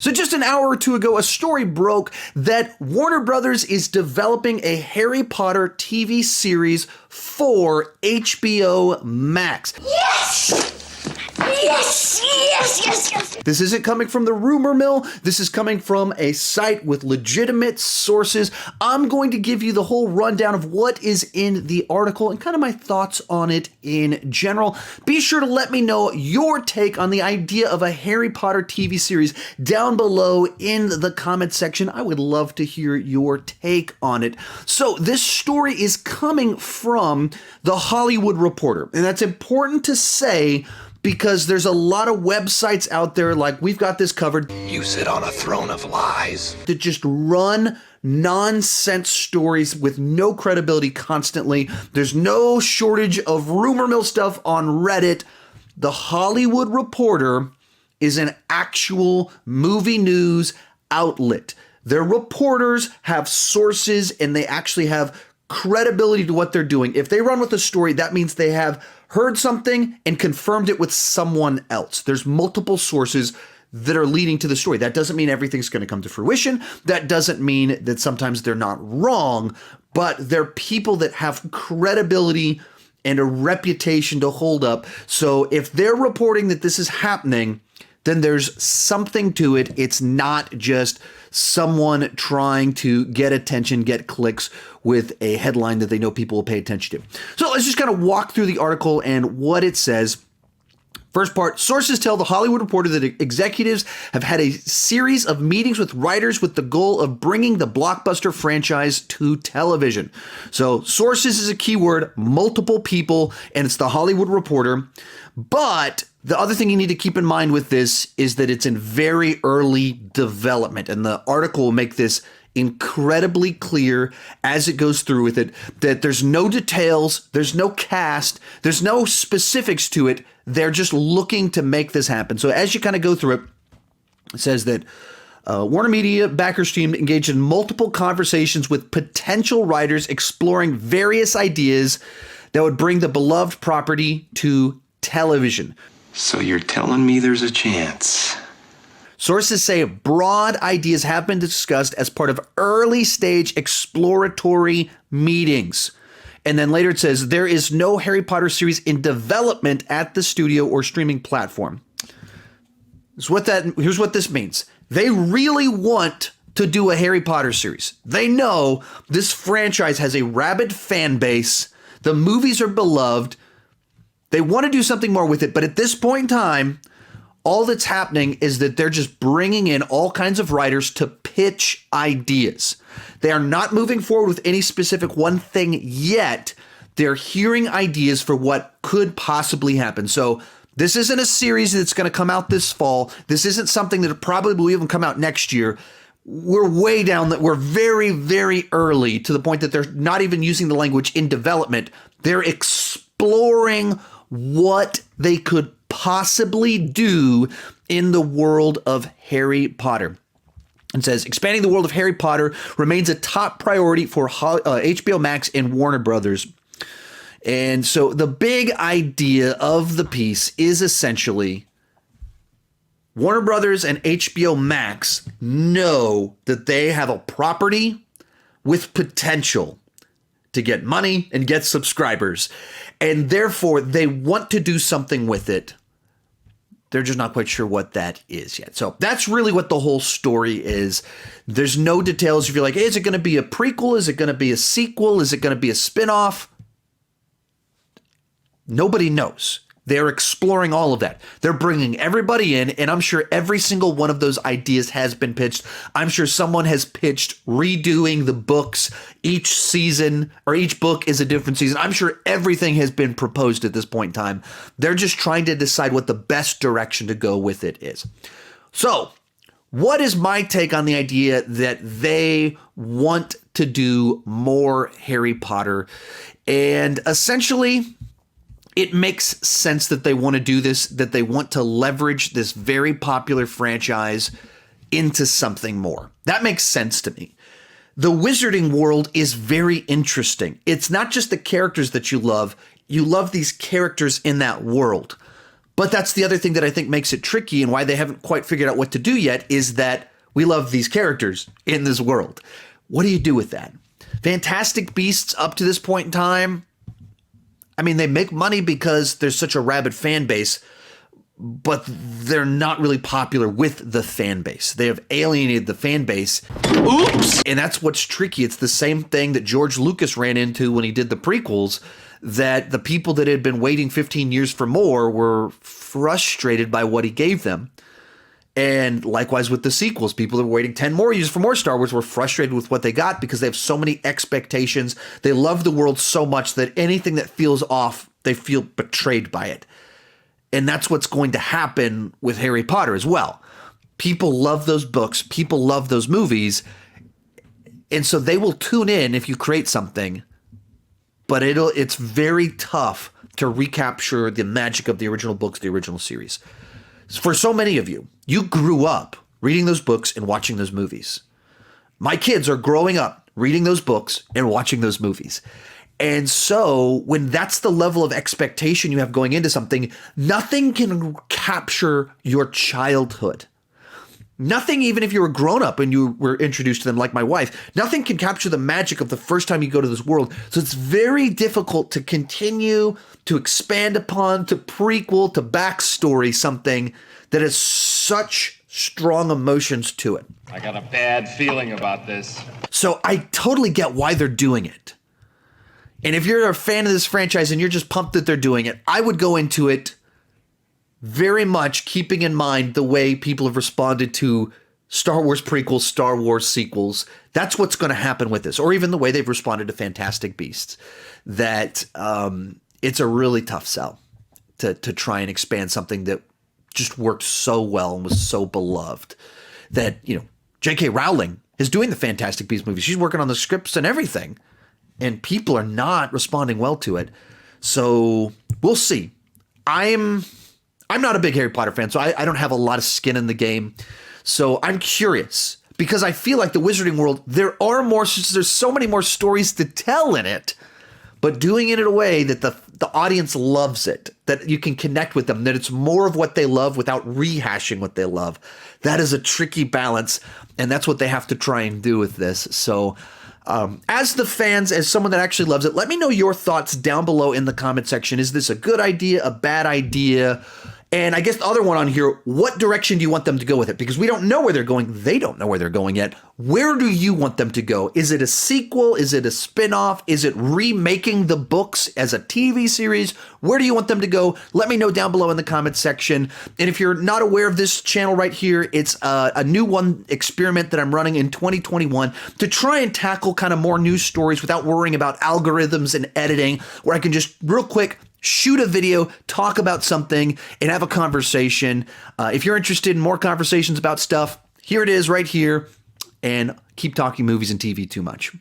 So just an hour or two ago, a story broke that Warner Brothers is developing a Harry Potter TV series for HBO Max. Yes! Yes, yes, yes, yes. This isn't coming from the rumor mill. This is coming from a site with legitimate sources. I'm going to give you the whole rundown of what is in the article and kind of my thoughts on it in general. Be sure to let me know your take on the idea of a Harry Potter TV series down below in the comment section. I would love to hear your take on it. So this story is coming from The Hollywood Reporter, and that's important to say because there's a lot of websites out there like We've Got This Covered. You sit on a throne of lies. That just run nonsense stories with no credibility constantly. There's no shortage of rumor mill stuff on Reddit. The Hollywood Reporter is an actual movie news outlet. Their reporters have sources and they actually have credibility to what they're doing. If they run with a story, that means they have heard something and confirmed it with someone else. There's multiple sources that are leading to the story. That doesn't mean everything's going to come to fruition. That doesn't mean that sometimes they're not wrong, but they're people that have credibility and a reputation to hold up. So if they're reporting that this is happening, then there's something to it. It's not just someone trying to get attention, get clicks with a headline that they know people will pay attention to. So let's just kind of walk through the article and what it says. First part, sources tell The Hollywood Reporter that executives have had a series of meetings with writers with the goal of bringing the blockbuster franchise to television. So sources is a keyword, multiple people, and it's The Hollywood Reporter. But the other thing you need to keep in mind with this is that it's in very early development, and the article will make this incredibly clear as it goes through with it, that there's no details, there's no cast, there's no specifics to it. They're just looking to make this happen. So as you kind of go through it, it says that Warner Media backers team engaged in multiple conversations with potential writers exploring various ideas that would bring the beloved property to television. So you're telling me there's a chance? Sources say broad ideas have been discussed as part of early stage exploratory meetings. And then later it says there is no Harry Potter series in development at the studio or streaming platform. Here's what this means. They really want to do a Harry Potter series. They know this franchise has a rabid fan base. The movies are beloved. They want to do something more with it. But at this point in time, all that's happening is that they're just bringing in all kinds of writers to pitch ideas. They are not moving forward with any specific one thing yet. They're hearing ideas for what could possibly happen. So this isn't a series that's going to come out this fall. This isn't something that probably will even come out next year. We're way down that. We're very, very early to the point that they're not even using the language in development. They're exploring what they could possibly do in the world of Harry Potter. It says, expanding the world of Harry Potter remains a top priority for HBO Max and Warner Brothers. And so the big idea of the piece is essentially Warner Brothers and HBO Max know that they have a property with potential to get money and get subscribers. And therefore, they want to do something with it. They're just not quite sure what that is yet. So that's really what the whole story is. There's no details. If you're like, hey, is it going to be a prequel? Is it going to be a sequel? Is it going to be a spinoff? Nobody knows. They're exploring all of that. They're bringing everybody in, and I'm sure every single one of those ideas has been pitched. I'm sure someone has pitched redoing the books. Each season or each book is a different season. I'm sure everything has been proposed at this point in time. They're just trying to decide what the best direction to go with it is. So, what is my take on the idea that they want to do more Harry Potter? And essentially, it makes sense that they want to do this, that they want to leverage this very popular franchise into something more. That makes sense to me. The wizarding world is very interesting. It's not just the characters that you love these characters in that world. But that's the other thing that I think makes it tricky and why they haven't quite figured out what to do yet is that we love these characters in this world. What do you do with that? Fantastic Beasts up to this point in time, I mean, they make money because there's such a rabid fan base, but they're not really popular with the fan base. They have alienated the fan base. Oops! And that's what's tricky. It's the same thing that George Lucas ran into when he did the prequels, that the people that had been waiting 15 years for more were frustrated by what he gave them. And likewise with the sequels, people that were waiting 10 more years for more Star Wars were frustrated with what they got because they have so many expectations. They love the world so much that anything that feels off, they feel betrayed by it. And that's what's going to happen with Harry Potter as well. People love those books. People love those movies. And so they will tune in if you create something. But it's very tough to recapture the magic of the original books, the original series. For so many of you, you grew up reading those books and watching those movies. My kids are growing up reading those books and watching those movies. And so when that's the level of expectation you have going into something, nothing can capture your childhood. Nothing, even if you were grown up and you were introduced to them like my wife, nothing can capture the magic of the first time you go to this world. So it's very difficult to continue to expand upon, to prequel, to backstory something that has such strong emotions to it. I got a bad feeling about this. So I totally get why they're doing it. And if you're a fan of this franchise and you're just pumped that they're doing it, I would go into it very much keeping in mind the way people have responded to Star Wars prequels, Star Wars sequels. That's what's going to happen with this, or even the way they've responded to Fantastic Beasts. That it's a really tough sell to try and expand something that just worked so well and was so beloved. That, you know, JK Rowling is doing the Fantastic Beasts movie. She's working on the scripts and everything, and people are not responding well to it. So we'll see. I'm not a big Harry Potter fan, so I don't have a lot of skin in the game. So I'm curious because I feel like the Wizarding World, there's so many more stories to tell in it, but doing it in a way that the audience loves it, that you can connect with them, that it's more of what they love without rehashing what they love. That is a tricky balance, and that's what they have to try and do with this. So as the fans, as someone that actually loves it, let me know your thoughts down below in the comment section. Is this a good idea, a bad idea? And I guess the other one on here, what direction do you want them to go with it? Because we don't know where they're going. They don't know where they're going yet. Where do you want them to go? Is it a sequel? Is it a spin-off? Is it remaking the books as a TV series? Where do you want them to go? Let me know down below in the comments section. And if you're not aware of this channel right here, it's a new one experiment that I'm running in 2021 to try and tackle kind of more news stories without worrying about algorithms and editing, where I can just real quick shoot a video, talk about something, and have a conversation. If you're interested in more conversations about stuff, here it is right here. And keep talking movies and TV too much.